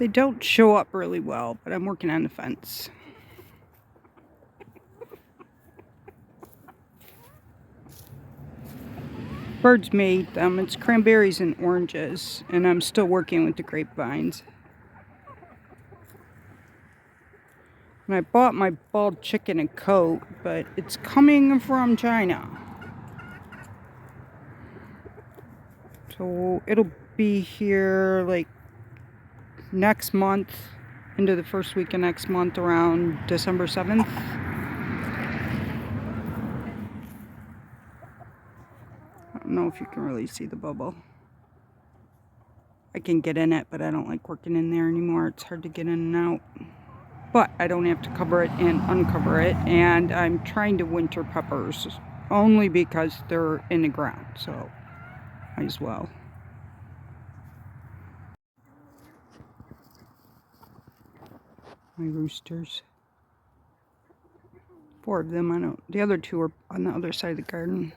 They don't show up really well, but I'm working on the fence. Birds made them. It's cranberries and oranges, and I'm still working with the grapevines. And I bought my bald chicken a coat, but it's coming from China. So it'll be here like next month, into the first week of next month, around December 7th. I don't know if you can really see the bubble. I can get in it, but I don't like working in there anymore. It's hard to get in and out. But I don't have to cover it and uncover it. And I'm trying to winter peppers only because they're in the ground. So might as well. My roosters. 4 of them. The other 2 are on the other side of the garden.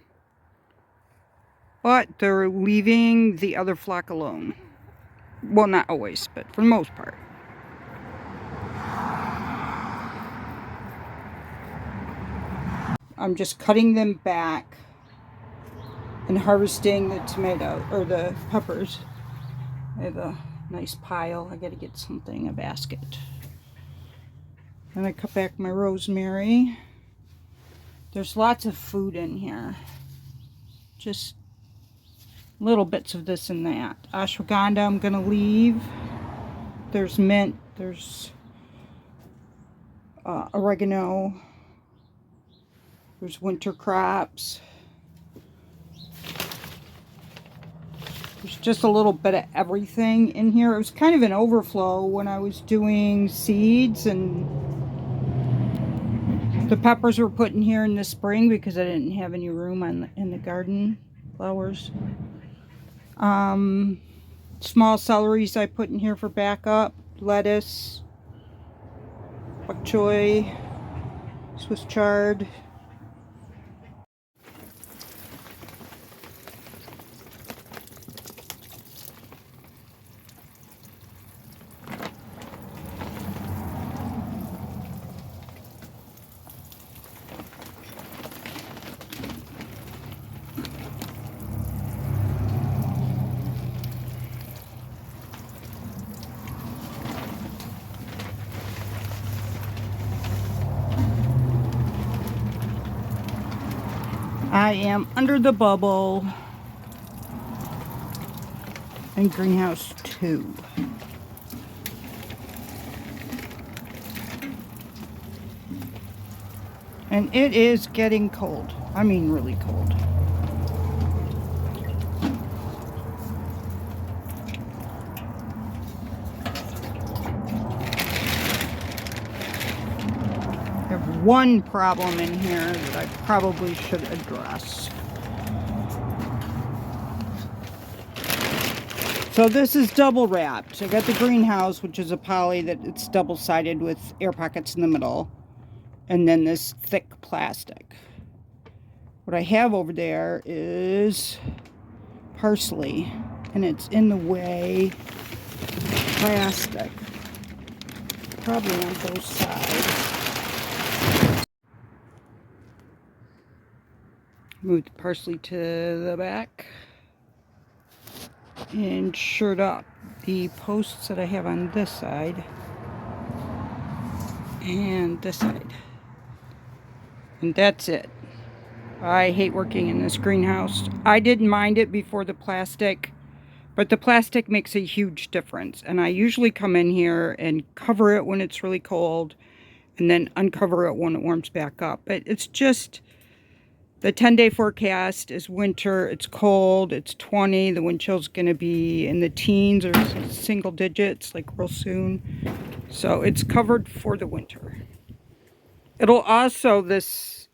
But they're leaving the other flock alone. Well, not always, but for the most part. I'm just cutting them back and harvesting the tomato or the peppers. I have a nice pile. I gotta get something, a basket. Then I cut back my rosemary. There's lots of food in here. Just little bits of this and that. Ashwagandha I'm gonna leave. There's mint. There's oregano. There's winter crops. There's just a little bit of everything in here. It was kind of an overflow when I was doing seeds, and the peppers were put in here in the spring because I didn't have any room in the garden. Flowers. Small celeries I put in here for backup. Lettuce. Bok choy. Swiss chard. I am under the bubble in greenhouse 2. And it is getting cold. I mean really cold. I have one problem in here that I probably should address. So this is double wrapped. I got the greenhouse, which is a poly that it's double sided with air pockets in the middle. And then this thick plastic. What I have over there is parsley, and it's in the way plastic. Probably on both sides. Move the parsley to the back and shirt up the posts that I have on this side and this side. And that's it. I hate working in this greenhouse. I didn't mind it before the plastic, but the plastic makes a huge difference. And I usually come in here and cover it when it's really cold and then uncover it when it warms back up. But it's just, the 10-day forecast is winter, it's cold, it's 20, the wind chill's gonna be in the teens or single digits, like real soon. So it's covered for the winter. It'll also, this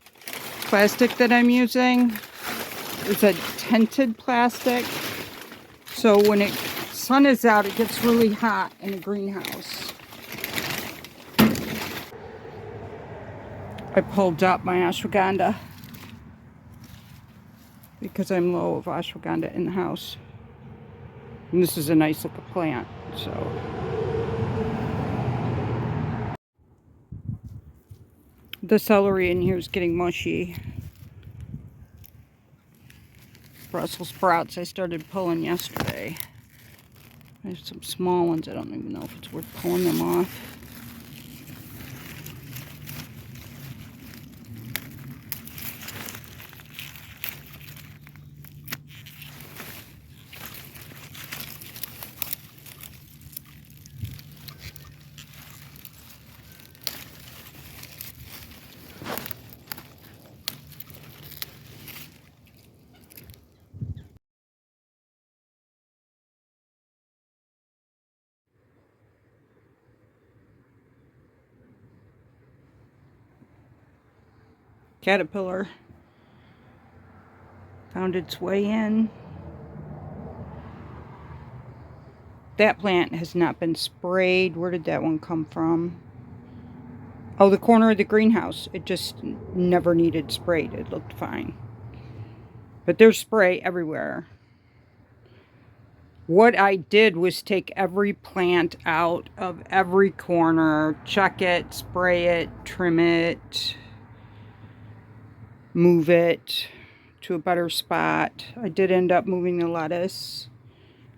plastic that I'm using is a tinted plastic. So when the sun is out, it gets really hot in the greenhouse. I pulled up my ashwagandha because I'm low of ashwagandha in the house. And this is a nice looking plant, so. The celery in here is getting mushy. Brussels sprouts I started pulling yesterday. There's some small ones. I don't even know if it's worth pulling them off. Caterpillar found its way in. That plant has not been sprayed. Where did that one come from? Oh, the corner of the greenhouse. It just never needed sprayed. It looked fine. But there's spray everywhere. What I did was take every plant out of every corner, check it, spray it, trim it, move it to a better spot. I did end up moving the lettuce.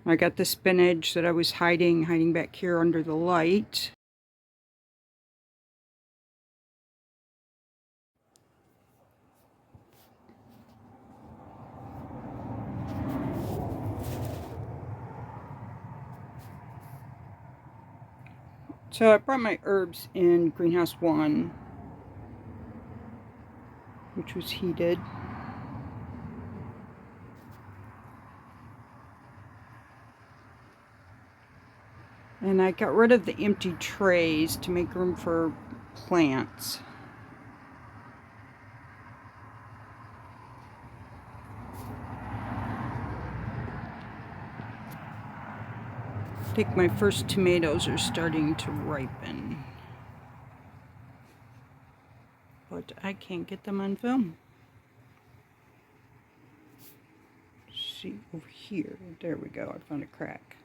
I got the spinach that I was hiding back here under the light. So I brought my herbs in greenhouse 1, which was heated. And I got rid of the empty trays to make room for plants. I think my first tomatoes are starting to ripen. But I can't get them on film. Let's see, over here. There we go. I found a crack.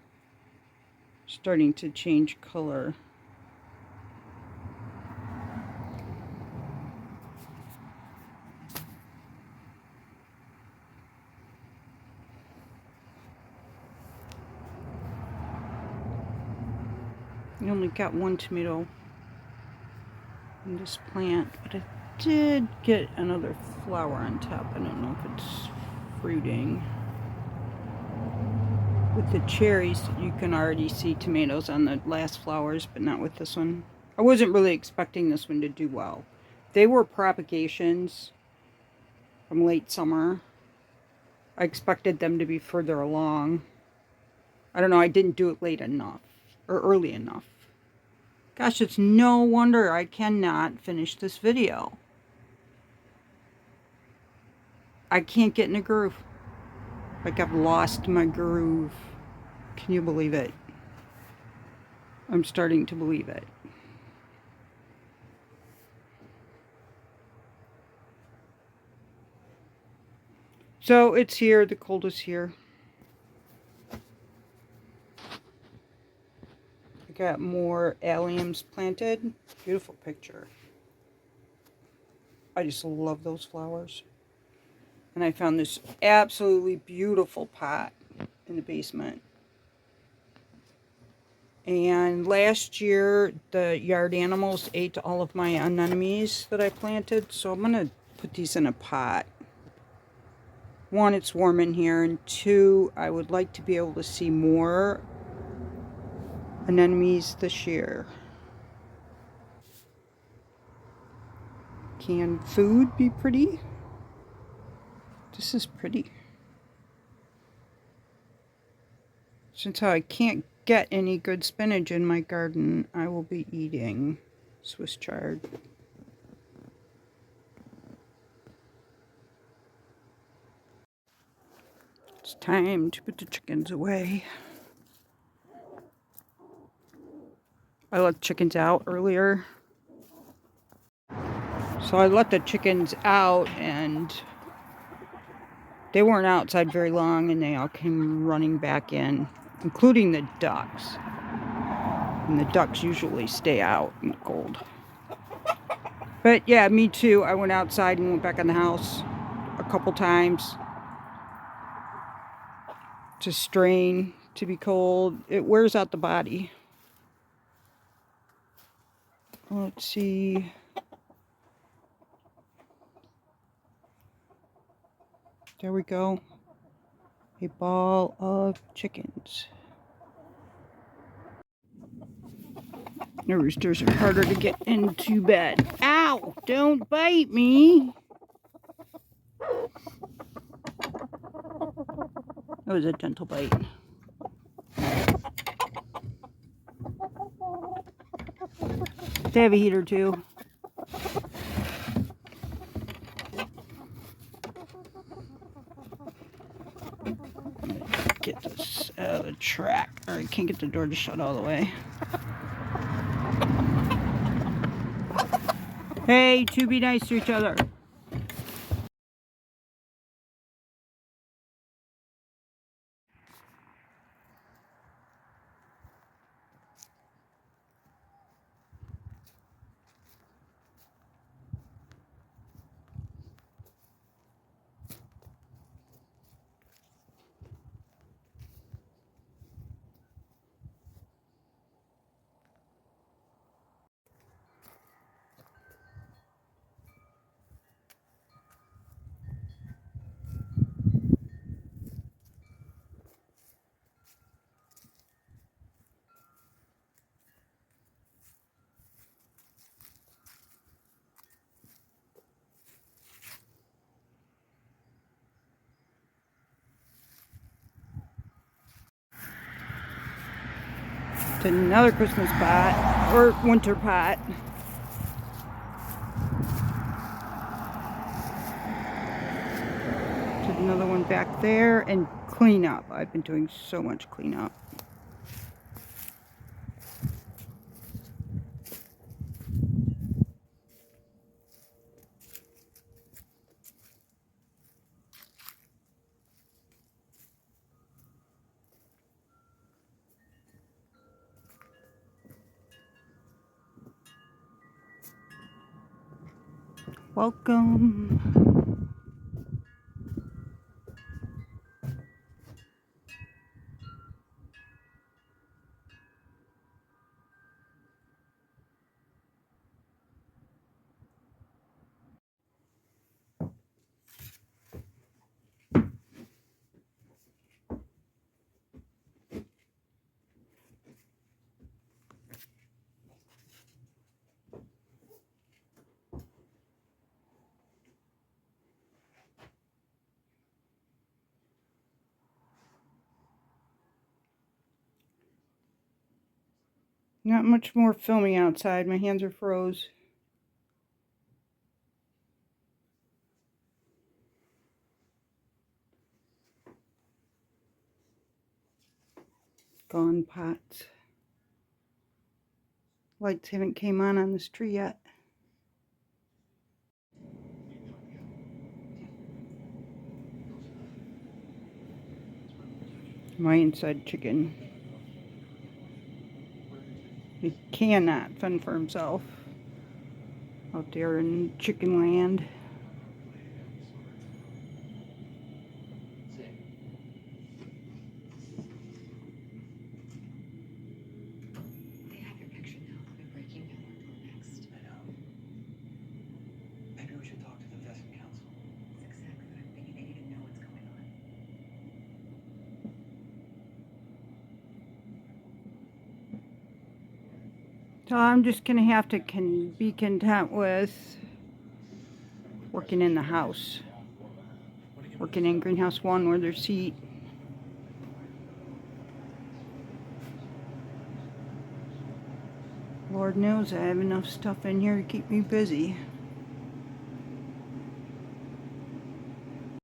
Starting to change color. I only got one tomato in this plant, but I did get another flower on top. I don't know if it's fruiting. With the cherries, you can already see tomatoes on the last flowers, but not with this one. I wasn't really expecting this one to do well. They were propagations from late summer. I expected them to be further along. I don't know, I didn't do it late enough, or early enough. Gosh, it's no wonder I cannot finish this video. I can't get in a groove. Like I've lost my groove. Can you believe it? I'm starting to believe it. So it's here, the cold is here. I got more alliums planted. Beautiful picture. I just love those flowers. And I found this absolutely beautiful pot in the basement. And last year, the yard animals ate all of my anemones that I planted. So I'm going to put these in a pot. 1, it's warm in here. And 2, I would like to be able to see more anemones this year. Can food be pretty? This is pretty. Since I can't get any good spinach in my garden, I will be eating Swiss chard. It's time to put the chickens away. I let chickens out earlier. So I let the chickens out and they weren't outside very long and they all came running back in, including the ducks. And the ducks usually stay out in the cold. But yeah, me too. I went outside and went back in the house a couple times to strain, to be cold. It wears out the body. Let's see. There we go. A ball of chickens. The roosters are harder to get into bed. Ow! Don't bite me! That was a gentle bite. They have a heater too. Get this out of the track. Or I can't get the door to shut all the way. Hey, two, be nice to each other. It's another Christmas pot, or winter pot. There's another one back there, and cleanup. I've been doing so much cleanup. Welcome. Not much more filming outside. My hands are froze. Gone pots. Lights haven't came on this tree yet. My inside chicken. He cannot fend for himself out there in chicken land. They have your picture now. They're breaking down our door next. I know. Maybe we should talk to the Vesic Council. That's exactly what I'm thinking. They need to know what's going on. So I'm just gonna have to be content with working in the house. Working in greenhouse 1 where there's heat. Lord knows I have enough stuff in here to keep me busy.